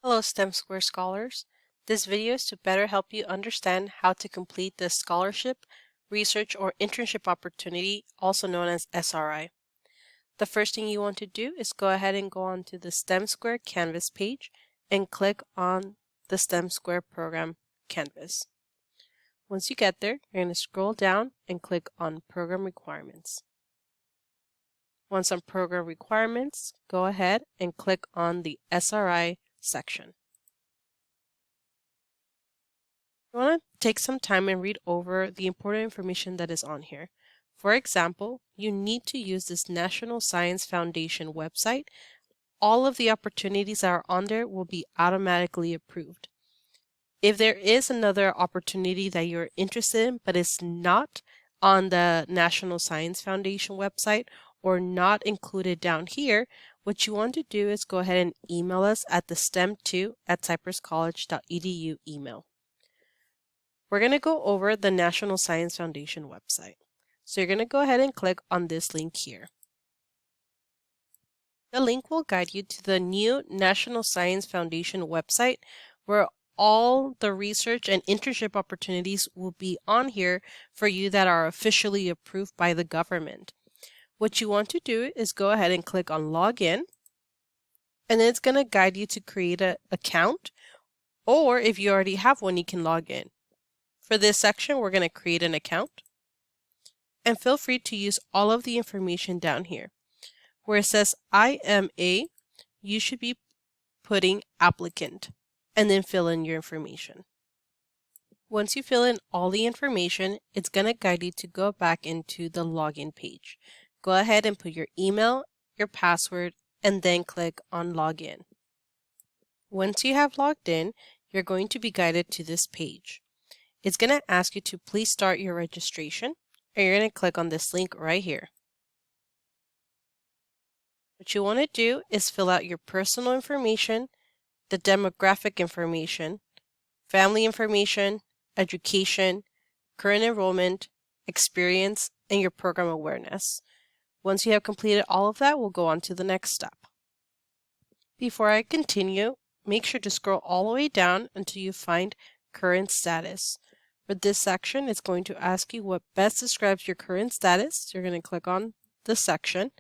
Hello STEM2 scholars. This video is to better help you understand how to complete the scholarship, research, or internship opportunity, also known as SRI. The first thing you want to do is go ahead and go on to the STEM2 Canvas page and click on the STEM2 program Canvas. Once you get there, you're going to scroll down and click on Program Requirements. Once on Program Requirements, go ahead and click on the SRI section. You want to take some time and read over the important information that is on here. For example, you need to use this National Science Foundation website. All of the opportunities that are on there will be automatically approved. If there is another opportunity that you're interested in, but it's not on the National Science Foundation website or not included down here, what you want to do is go ahead and email us at the STEM2@cypresscollege.edu email. We're going to go over the National Science Foundation website. So you're going to go ahead and click on this link here. The link will guide you to the new National Science Foundation website where all the research and internship opportunities will be on here for you that are officially approved by the government. What you want to do is go ahead and click on Login, and then it's going to guide you to create an account, or if you already have one, you can log in. For this section, we're going to create an account, and feel free to use all of the information down here. Where it says IMA, you should be putting applicant and then fill in your information. Once you fill in all the information, it's going to guide you to go back into the login page. Go ahead and put your email, your password, and then click on Login. Once you have logged in, you're going to be guided to this page. It's going to ask you to please start your registration, and you're going to click on this link right here. What you want to do is fill out your personal information, the demographic information, family information, education, current enrollment, experience, and your program awareness. Once you have completed all of that, we'll go on to the next step. Before I continue, make sure to scroll all the way down until you find current status. For this section, it's going to ask you what best describes your current status. You're going to click on the section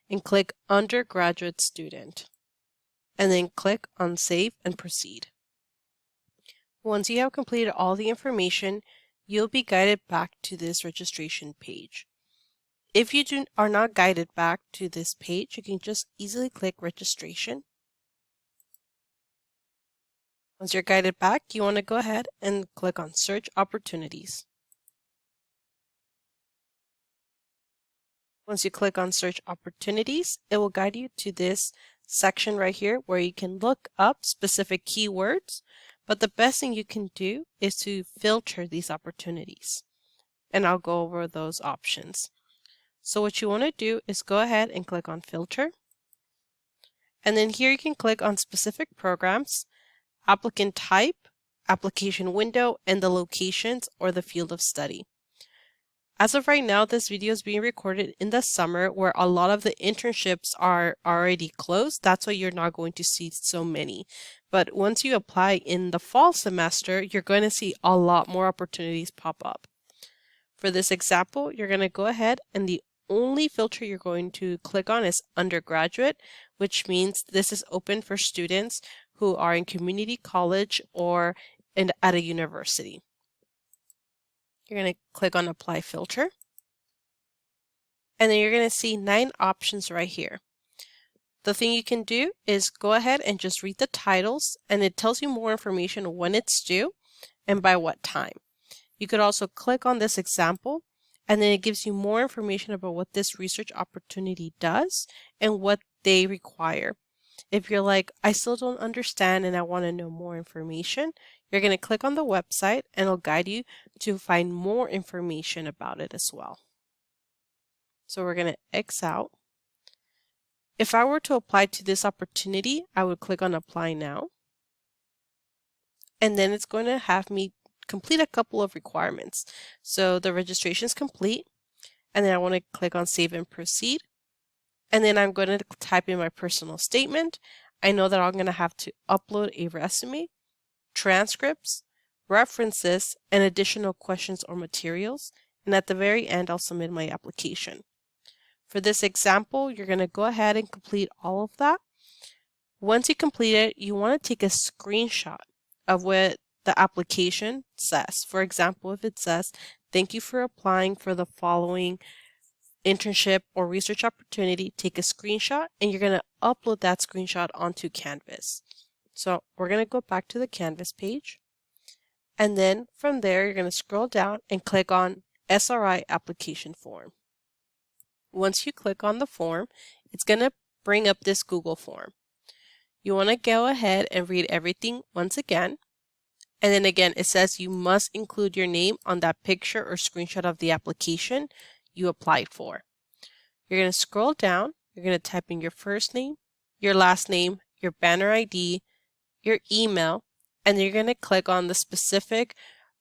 and click Undergraduate Student, and then click on Save and Proceed. Once you have completed all the information, you'll be guided back to this registration page. If you are not guided back to this page, you can just easily click Registration. Once you're guided back, you want to go ahead and click on Search Opportunities. Once you click on Search Opportunities, it will guide you to this section right here where you can look up specific keywords, but the best thing you can do is to filter these opportunities. And I'll go over those options. So what you want to do is go ahead and click on Filter. And then here you can click on specific programs, applicant type, application window, and the locations or the field of study. As of right now, this video is being recorded in the summer where a lot of the internships are already closed. That's why you're not going to see so many. But once you apply in the fall semester, you're going to see a lot more opportunities pop up. For this example, you're going to go ahead and the only filter you're going to click on is undergraduate, which means this is open for students who are in community college or at a university. You're going to click on Apply Filter, and then you're going to see 9 options right here. The thing you can do is go ahead and just read the titles, and it tells you more information when it's due and by what time. You could also click on this example, and then it gives you more information about what this research opportunity does and what they require. If you're like, I still don't understand and I want to know more information, you're going to click on the website and it'll guide you to find more information about it as well. So we're going to X out. If I were to apply to this opportunity, I would click on Apply Now. And then it's going to have me complete a couple of requirements. So the registration is complete, and then I want to click on Save and Proceed. And then I'm going to type in my personal statement. I know that I'm going to have to upload a resume, transcripts, references, and additional questions or materials. And at the very end, I'll submit my application. For this example, you're going to go ahead and complete all of that. Once you complete it, you want to take a screenshot of what the application says. For example, if it says, "Thank you for applying for the following internship or research opportunity," take a screenshot and you're going to upload that screenshot onto Canvas. So we're going to go back to the Canvas page. And then from there, you're going to scroll down and click on SRI application form. Once you click on the form, it's going to bring up this Google form. You want to go ahead and read everything once again. And then again, it says you must include your name on that picture or screenshot of the application you applied for. You're going to scroll down. You're going to type in your first name, your last name, your banner ID, your email, and you're going to click on the specific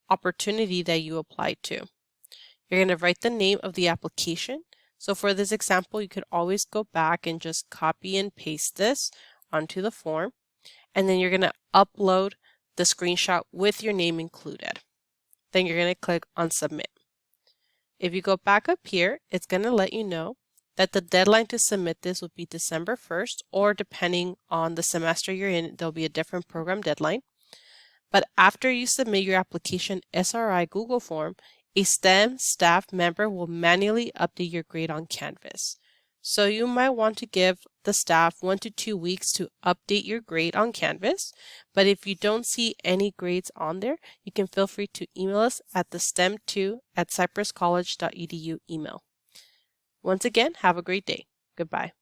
opportunity that you applied to. You're going to write the name of the application. So for this example, you could always go back and just copy and paste this onto the form. And then you're going to upload the screenshot with your name included. Then you're going to click on Submit. If you go back up here, it's going to let you know that the deadline to submit this would be December 1st, or depending on the semester you're in, there'll be a different program deadline. But after you submit your application SRI Google form, a STEM staff member will manually update your grade on Canvas. So you might want to give the staff 1 to 2 weeks to update your grade on Canvas. But if you don't see any grades on there, you can feel free to email us at the STEM2@cypresscollege.edu email. Once again, have a great day. Goodbye.